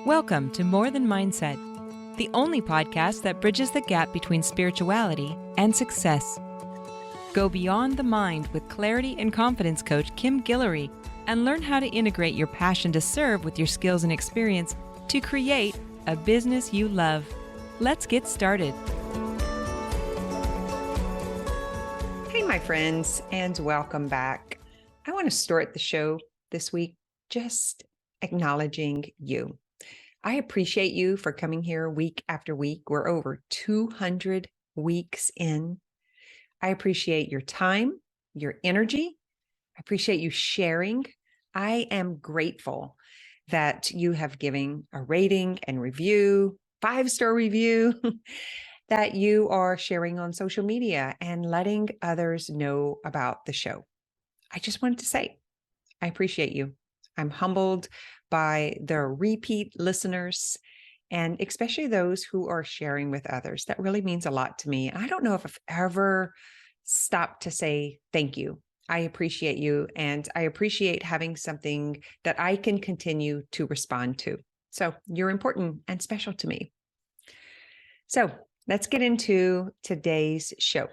Welcome to More Than Mindset, the only podcast that bridges the gap between spirituality and success. Go beyond the mind with clarity and confidence coach Kim Guillory and learn how to integrate your passion to serve with your skills and experience to create a business you love. Let's get started. Hey, my friends, and welcome back. I want to start the show this week just acknowledging you. I appreciate you for coming here week after week. We're over 200 weeks in. I appreciate your time, your energy. I appreciate you sharing. I am grateful that you have given a rating and review, 5-star review, that you are sharing on social media and letting others know about the show. I just wanted to say, I appreciate you. I'm humbled by the repeat listeners and especially those who are sharing with others. That really means a lot to me. I don't know if I've ever stopped to say thank you. I appreciate you, and I appreciate having something that I can continue to respond to. So you're important and special to me. So let's get into today's show.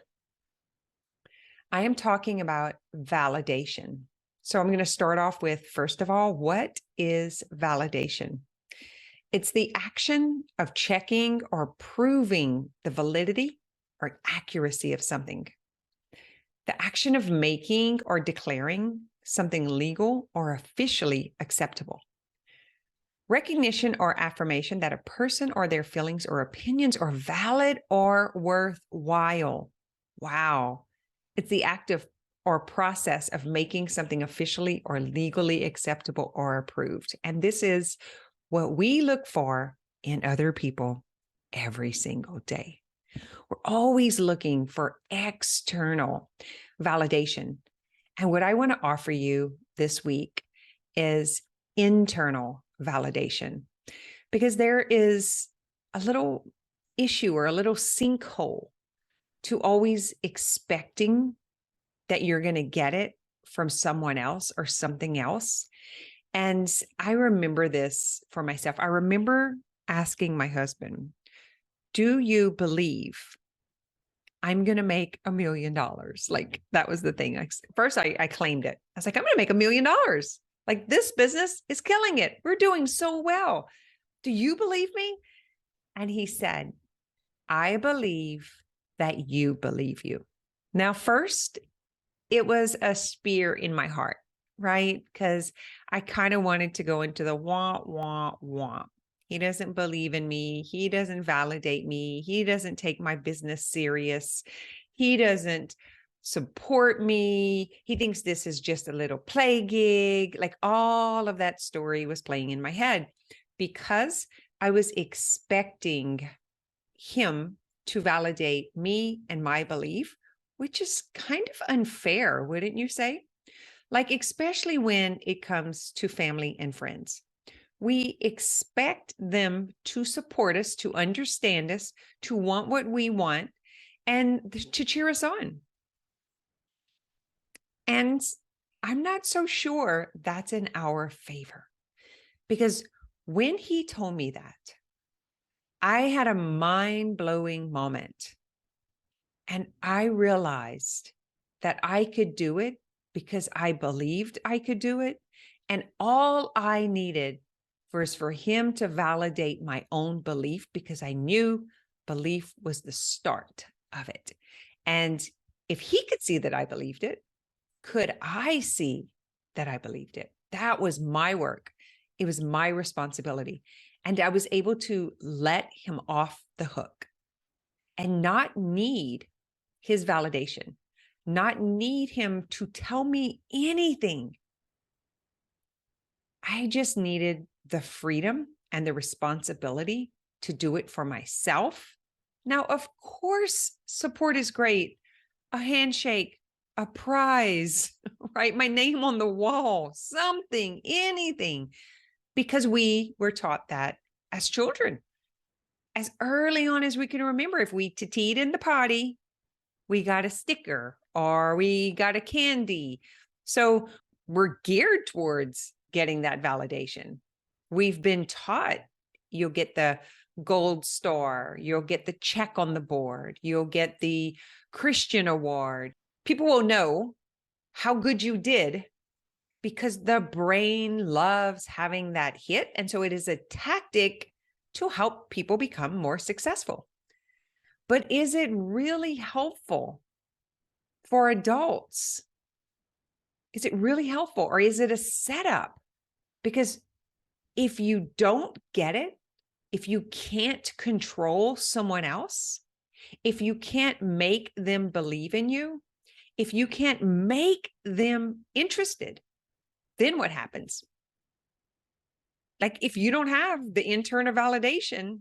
I am talking about validation. So I'm going to start off with, first of all, what is validation? It's the action of checking or proving the validity or accuracy of something. The action of making or declaring something legal or officially acceptable. Recognition or affirmation that a person or their feelings or opinions are valid or worthwhile. Wow. It's the act of or process of making something officially or legally acceptable or approved. And this is what we look for in other people every single day. We're always looking for external validation. And what I want to offer you this week is internal validation, because there is a little issue or a little sinkhole to always expecting that you're going to get it from someone else or something else. And I remember this for myself. I remember asking my husband, do you believe I'm going to make $1 million? Like, that was the thing. First, I claimed it. I was like, I'm going to make $1 million. Like, this business is killing it. We're doing so well. Do you believe me? And he said, I believe that you believe you. Now, first, it was a spear in my heart, right? Because I kind of wanted to go into the wah, wah, wah. He doesn't believe in me. He doesn't validate me. He doesn't take my business serious. He doesn't support me. He thinks this is just a little play gig. Like, all of that story was playing in my head because I was expecting him to validate me and my belief, which is kind of unfair, wouldn't you say? Like, especially when it comes to family and friends. We expect them to support us, to understand us, to want what we want, and to cheer us on. And I'm not so sure that's in our favor, because when he told me that, I had a mind-blowing moment. And I realized that I could do it because I believed I could do it. And all I needed was for him to validate my own belief, because I knew belief was the start of it. And if he could see that I believed it, could I see that I believed it? That was my work. It was my responsibility. And I was able to let him off the hook and not need his validation, not need him to tell me anything. I just needed the freedom and the responsibility to do it for myself. Now, of course, support is great. A handshake, a prize, right? My name on the wall, something, anything, because we were taught that as children, as early on as we can remember. If we tittied in the potty, we got a sticker or we got a candy. So we're geared towards getting that validation. We've been taught you'll get the gold star, you'll get the check on the board, you'll get the Christian award. People will know how good you did because the brain loves having that hit. And so it is a tactic to help people become more successful. But is it really helpful for adults? Is it really helpful, or is it a setup? Because if you don't get it, if you can't control someone else, if you can't make them believe in you, if you can't make them interested, then what happens? Like if you don't have the internal validation,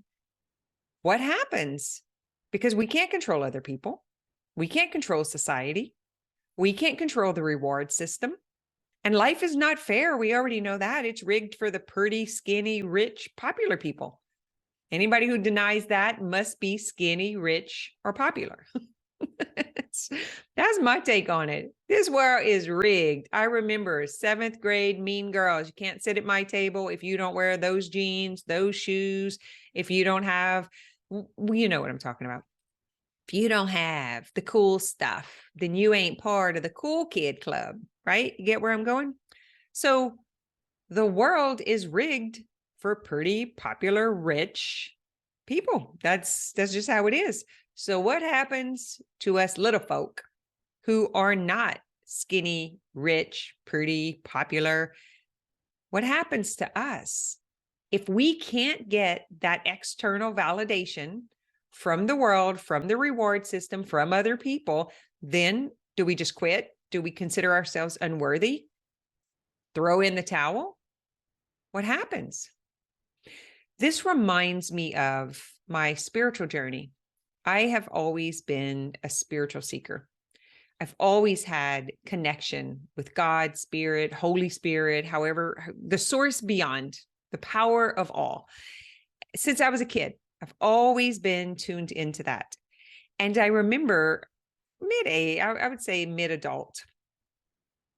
what happens? Because we can't control other people. We can't control society. We can't control the reward system. And life is not fair. We already know that. It's rigged for the pretty, skinny, rich, popular people. Anybody who denies that must be skinny, rich, or popular. That's my take on it. This world is rigged. I remember 7th grade Mean Girls. You can't sit at my table if you don't wear those jeans, those shoes, if you don't have, you know what I'm talking about. If you don't have the cool stuff, then you ain't part of the cool kid club, right? You get where I'm going? So the world is rigged for pretty popular, rich people. That's just how it is. So what happens to us little folk who are not skinny, rich, pretty, popular? What happens to us if we can't get that external validation from the world, from the reward system, from other people? Then do we just quit? Do we consider ourselves unworthy? Throw in the towel? What happens? This reminds me of my spiritual journey. I have always been a spiritual seeker. I've always had connection with God, Spirit, Holy Spirit, however, the source beyond, the power of all. Since I was a kid, I've always been tuned into that. And I remember I would say mid-adult,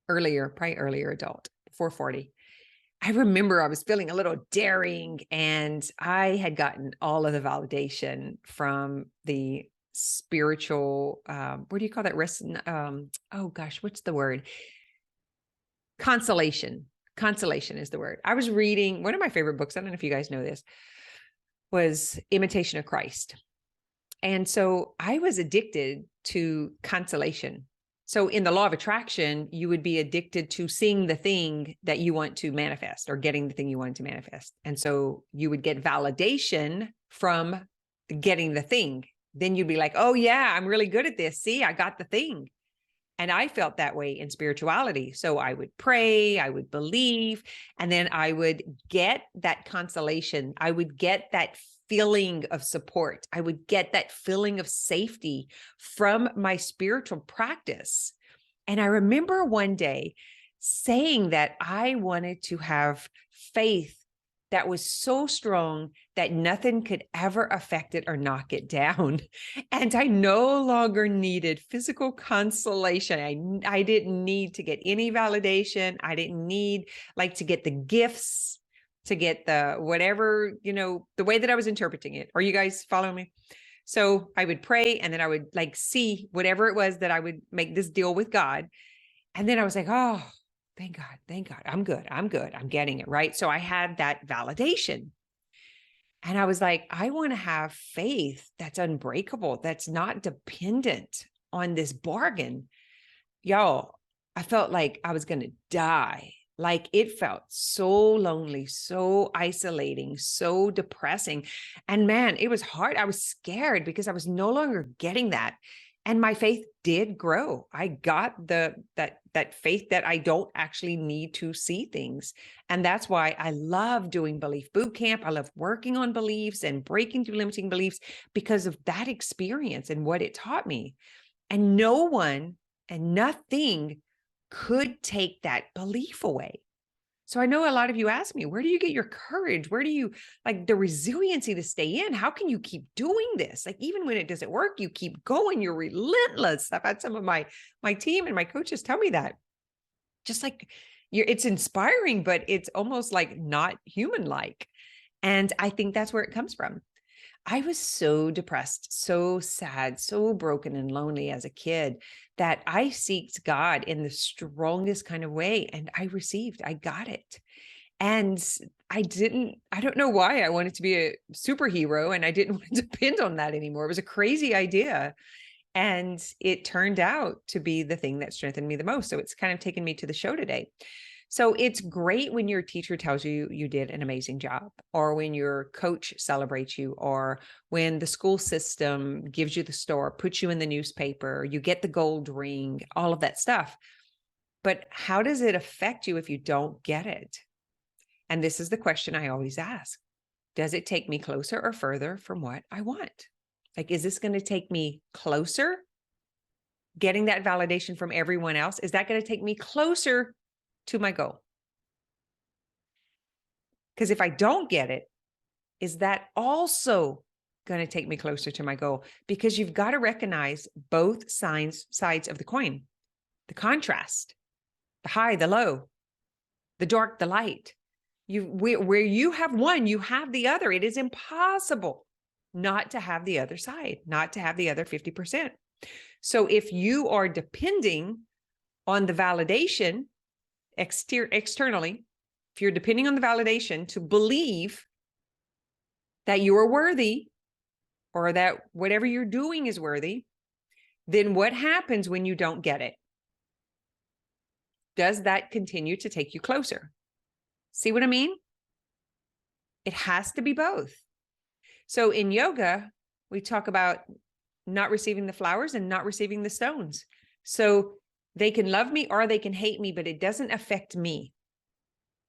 probably earlier adult, before 40. I remember I was feeling a little daring, and I had gotten all of the validation from the spiritual, what do you call that? Oh gosh, what's the word? Consolation. Consolation is the word. I was reading one of my favorite books. I don't know if you guys know this, was Imitation of Christ. And so I was addicted to consolation. So in the law of attraction, you would be addicted to seeing the thing that you want to manifest, or getting the thing you want to manifest. And so you would get validation from getting the thing. Then you'd be like, oh yeah, I'm really good at this. See, I got the thing. And I felt that way in spirituality. So I would pray, I would believe, and then I would get that consolation. I would get that feeling of support. I would get that feeling of safety from my spiritual practice. And I remember one day saying that I wanted to have faith that was so strong that nothing could ever affect it or knock it down. And I no longer needed physical consolation. I didn't need to get any validation. I didn't need to get the gifts, to get the whatever, the way that I was interpreting it. Are you guys following me? So I would pray, and then I would see whatever it was that I would make this deal with God. And then I was like, oh, thank God. Thank God. I'm good. I'm getting it. Right. So I had that validation. And I was like, I want to have faith that's unbreakable, that's not dependent on this bargain. Y'all, I felt like I was going to die. Like it felt so lonely, so isolating, so depressing. And man, it was hard. I was scared because I was no longer getting that. And my faith did grow. I got that faith that I don't actually need to see things. And that's why I love doing Belief Bootcamp. I love working on beliefs and breaking through limiting beliefs because of that experience and what it taught me. And no one and nothing could take that belief away. So I know a lot of you ask me, where do you get your courage? Where do you the resiliency to stay in? How can you keep doing this? Even when it doesn't work, you keep going. You're relentless. I've had some of my team and my coaches tell me that. Just it's inspiring, but it's almost not human-like. And I think that's where it comes from. I was so depressed, so sad, so broken and lonely as a kid that I seeked God in the strongest kind of way. And I got it. And I don't know why I wanted to be a superhero and I didn't want to depend on that anymore. It was a crazy idea. And it turned out to be the thing that strengthened me the most. So it's kind of taken me to the show today. So it's great when your teacher tells you you did an amazing job, or when your coach celebrates you, or when the school system gives you the star, puts you in the newspaper, you get the gold ring, all of that stuff. But how does it affect you if you don't get it? And this is the question I always ask. Does it take me closer or further from what I want? Like, is this going to take me closer? Getting that validation from everyone else, is that going to take me closer to my goal? Because if I don't get it, is that also going to take me closer to my goal? Because you've got to recognize both sides of the coin, the contrast, the high, the low, the dark, the light. Where you have one, you have the other. It is impossible not to have the other side, not to have the other 50%. So if you are depending on the validation externally, if you're depending on the validation to believe that you are worthy, or that whatever you're doing is worthy, then what happens when you don't get it? Does that continue to take you closer? See what I mean? It has to be both. So in yoga, we talk about not receiving the flowers and not receiving the stones. So they can love me or they can hate me, but it doesn't affect me,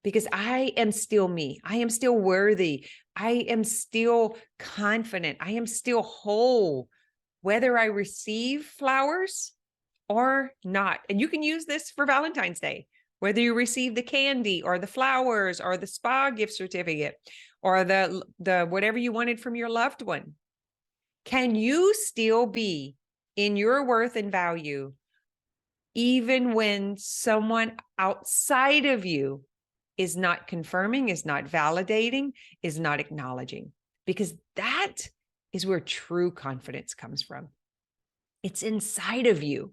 because I am still me. I am still worthy. I am still confident. I am still whole, whether I receive flowers or not. And you can use this for Valentine's Day, whether you receive the candy or the flowers or the spa gift certificate or the whatever you wanted from your loved one. Can you still be in your worth and value even when someone outside of you is not confirming, is not validating, is not acknowledging? Because that is where true confidence comes from. It's inside of you.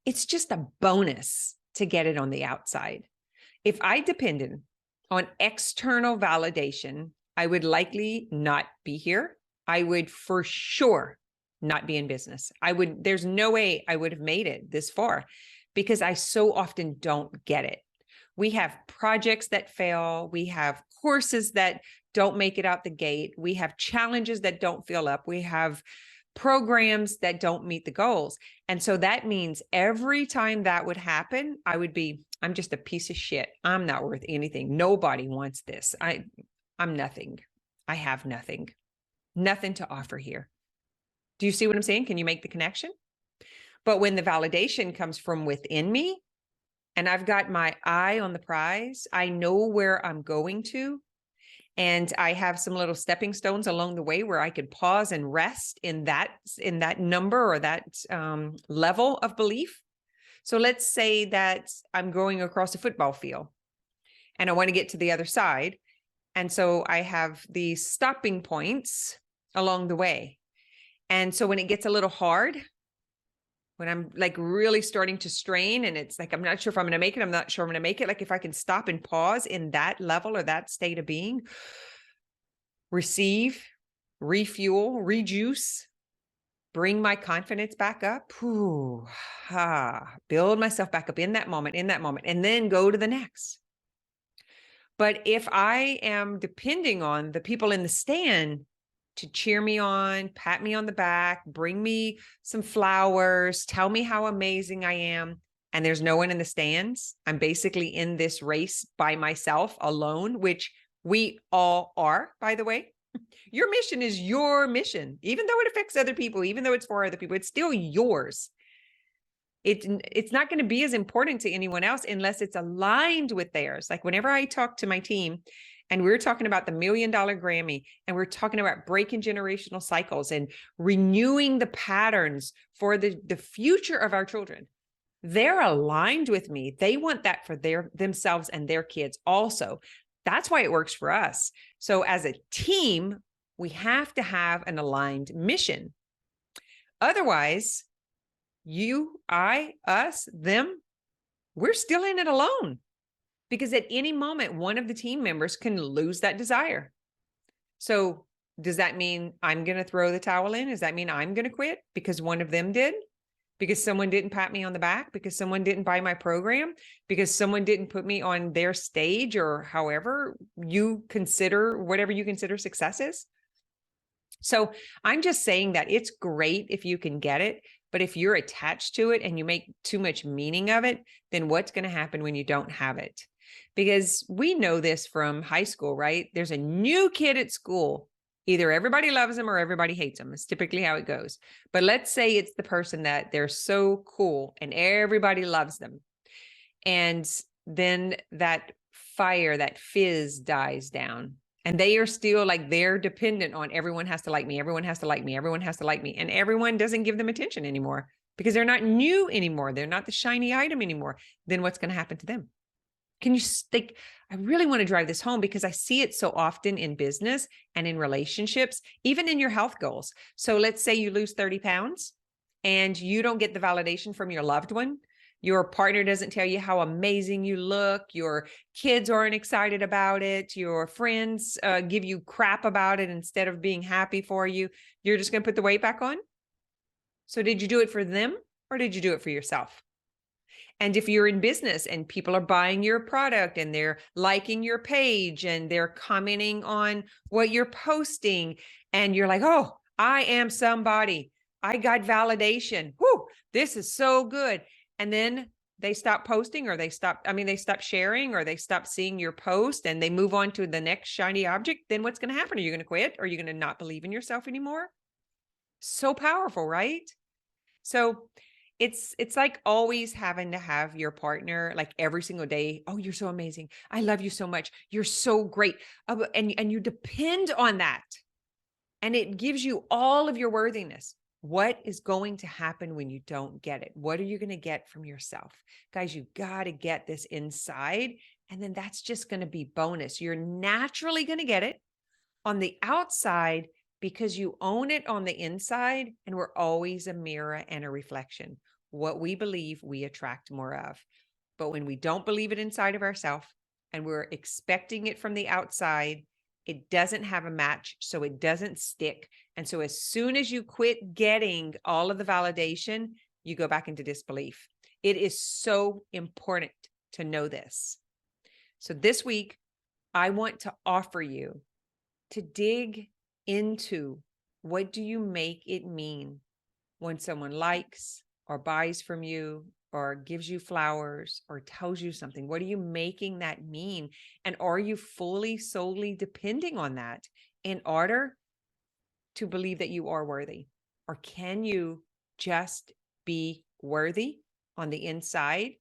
It's just a bonus to get it on the outside. If I depended on external validation, I would likely not be here. I would for sure not be in business. There's no way I would have made it this far, because I so often don't get it. We have projects that fail. We have courses that don't make it out the gate. We have challenges that don't fill up. We have programs that don't meet the goals. And so that means every time that would happen, I'm just a piece of shit. I'm not worth anything. Nobody wants this. I'm nothing. I have nothing to offer here. Do you see what I'm saying? Can you make the connection? But when the validation comes from within me and I've got my eye on the prize, I know where I'm going to, and I have some little stepping stones along the way where I could pause and rest in that number or that level of belief. So let's say that I'm going across a football field and I want to get to the other side. And so I have these stopping points along the way. And so when it gets a little hard, when I'm like really starting to strain and it's like, I'm not sure if I'm going to make it. I'm not sure I'm going to make it. Like if I can stop and pause in that level or that state of being, receive, refuel, rejuice, bring my confidence back up, build myself back up in that moment, and then go to the next. But if I am depending on the people in the stand to cheer me on, pat me on the back, bring me some flowers, tell me how amazing I am, and there's no one in the stands, I'm basically in this race by myself alone, which we all are, by the way. Your mission is your mission. Even though it affects other people, even though it's for other people, it's still yours. It's not going to be as important to anyone else unless it's aligned with theirs. Like whenever I talk to my team and we're talking about the $1 Million Grammy and we're talking about breaking generational cycles and renewing the patterns for the future of our children, they're aligned with me. They want that for themselves and their kids also. That's why it works for us. So as a team, we have to have an aligned mission. Otherwise, you, I, us, them, we're still in it alone. Because at any moment, one of the team members can lose that desire. So does that mean I'm going to throw the towel in? Does that mean I'm going to quit because one of them did? Because someone didn't pat me on the back? Because someone didn't buy my program? Because someone didn't put me on their stage, or however you consider, whatever you consider success is? So I'm just saying that it's great if you can get it, but if you're attached to it and you make too much meaning of it, then what's going to happen when you don't have it? Because we know this from high school, right? There's a new kid at school. Either everybody loves them or everybody hates them. It's typically how it goes. But let's say it's the person that they're so cool and everybody loves them. And then that fire, that fizz dies down. And they are still like, they're dependent on everyone has to like me. Everyone has to like me. Everyone has to like me. And everyone doesn't give them attention anymore because they're not new anymore. They're not the shiny item anymore. Then what's going to happen to them? Can you think, I really want to drive this home because I see it so often in business and in relationships, even in your health goals. So let's say you lose 30 pounds and you don't get the validation from your loved one. Your partner doesn't tell you how amazing you look. Your kids aren't excited about it. Your friends give you crap about it instead of being happy for you. You're just going to put the weight back on. So did you do it for them or did you do it for yourself? And if you're in business and people are buying your product and they're liking your page and they're commenting on what you're posting and you're like, oh, I am somebody. I got validation. Whoo, this is so good. And then they stop posting or they stop sharing or they stop seeing your post and they move on to the next shiny object. Then what's going to happen? Are you going to quit? Are you going to not believe in yourself anymore? So powerful, right? So it's like always having to have your partner like every single day. Oh, you're so amazing. I love you so much. You're so great. And you depend on that. And it gives you all of your worthiness. What is going to happen when you don't get it? What are you going to get from yourself? Guys, you got to get this inside. And then that's just going to be bonus. You're naturally going to get it on the outside because you own it on the inside. And we're always a mirror and a reflection. What we believe, we attract more of. But when we don't believe it inside of ourselves and we're expecting it from the outside, it doesn't have a match, so it doesn't stick. And so as soon as you quit getting all of the validation, you go back into disbelief. It is so important to know this. So this week, I want to offer you to dig into what do you make it mean when someone likes or buys from you or gives you flowers or tells you something? What are you making that mean? And are you fully, solely depending on that in order to believe that you are worthy? Or can you just be worthy on the inside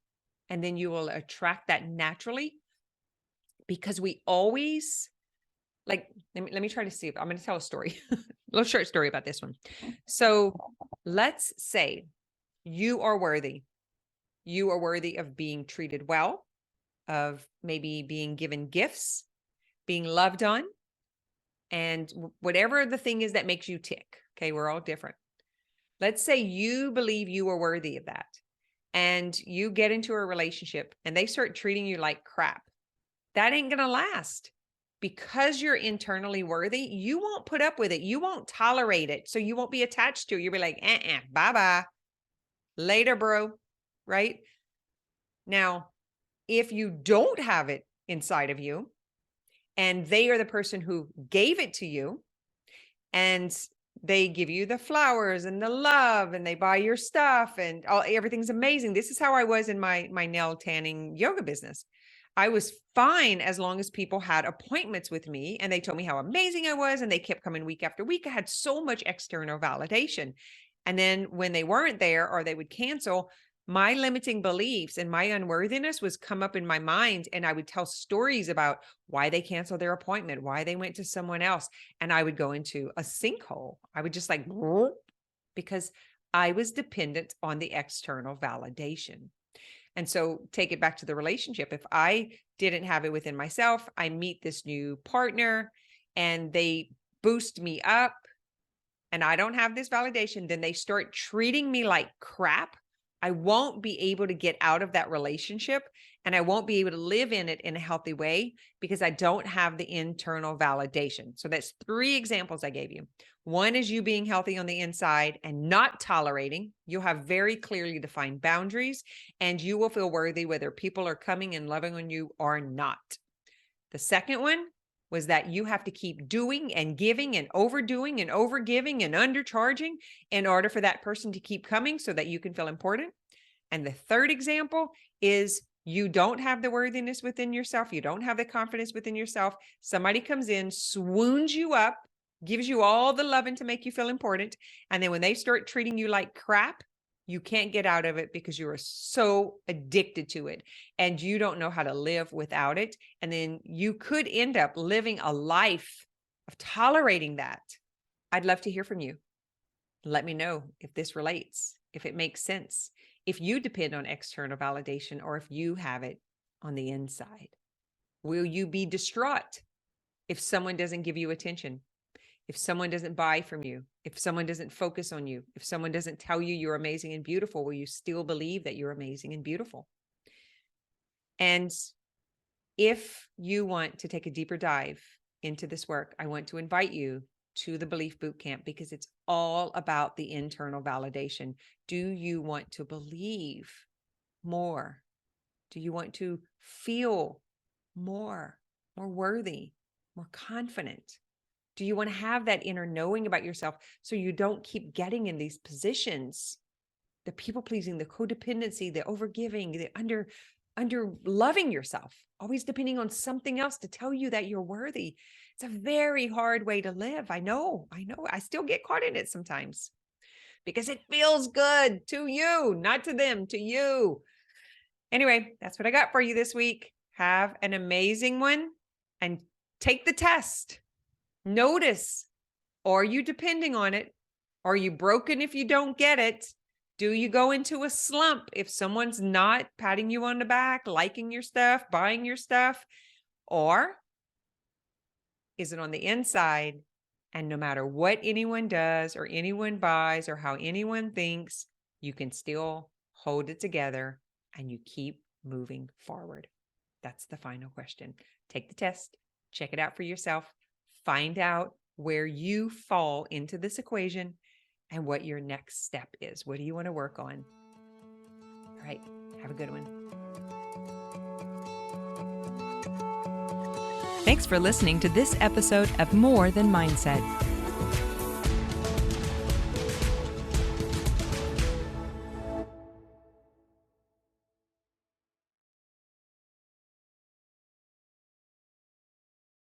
and then you will attract that naturally? Because we always, like, let me try to see if I'm going to tell a story, a little short story about this one. So let's say you are worthy. You are worthy of being treated well, of maybe being given gifts, being loved on, and whatever the thing is that makes you tick. Okay, we're all different. Let's say you believe you are worthy of that, and you get into a relationship and they start treating you like crap. That ain't going to last. Because you're internally worthy, you won't put up with it. You won't tolerate it. So you won't be attached to it. You'll be like, bye-bye. Later, bro. Right? Now, if you don't have it inside of you and they are the person who gave it to you and they give you the flowers and the love and they buy your stuff and everything's amazing. This is how I was in my nail tanning yoga business. I was fine as long as people had appointments with me and they told me how amazing I was and they kept coming week after week. I had so much external validation. And then when they weren't there or they would cancel, my limiting beliefs and my unworthiness was come up in my mind. And I would tell stories about why they canceled their appointment, why they went to someone else. And I would go into a sinkhole. I would just like, because I was dependent on the external validation. And so take it back to the relationship. If I didn't have it within myself, I meet this new partner and they boost me up and I don't have this validation, then they start treating me like crap. I won't be able to get out of that relationship and I won't be able to live in it in a healthy way because I don't have the internal validation. So that's 3 examples I gave you. One is you being healthy on the inside and not tolerating. You'll have very clearly defined boundaries and you will feel worthy whether people are coming and loving on you or not. The second one was that you have to keep doing and giving and overdoing and overgiving and undercharging in order for that person to keep coming so that you can feel important. And the third example is you don't have the worthiness within yourself. You don't have the confidence within yourself. Somebody comes in, swoons you up, gives you all the loving to make you feel important. And then when they start treating you like crap, you can't get out of it because you are so addicted to it and you don't know how to live without it. And then you could end up living a life of tolerating that. I'd love to hear from you. Let me know if this relates, if it makes sense, if you depend on external validation or if you have it on the inside. Will you be distraught if someone doesn't give you attention? If someone doesn't buy from you, if someone doesn't focus on you, if someone doesn't tell you you're amazing and beautiful, will you still believe that you're amazing and beautiful? And if you want to take a deeper dive into this work, I want to invite you to the Belief Bootcamp because it's all about the internal validation. Do you want to believe more? Do you want to feel more worthy, more confident? Do you want to have that inner knowing about yourself so you don't keep getting in these positions, the people pleasing, the codependency, the overgiving, the under loving yourself, always depending on something else to tell you that you're worthy? It's a very hard way to live. I know. I still get caught in it sometimes because it feels good to you, not to them, to you. Anyway, that's what I got for you this week. Have an amazing one and take the test. Notice, are you depending on it? Are you broken if you don't get it? Do you go into a slump if someone's not patting you on the back, liking your stuff, buying your stuff? Or is it on the inside? And no matter what anyone does or anyone buys or how anyone thinks, you can still hold it together and you keep moving forward. That's the final question. Take the test, check it out for yourself. Find out where you fall into this equation and what your next step is. What do you want to work on? All right. Have a good one. Thanks for listening to this episode of More Than Mindset.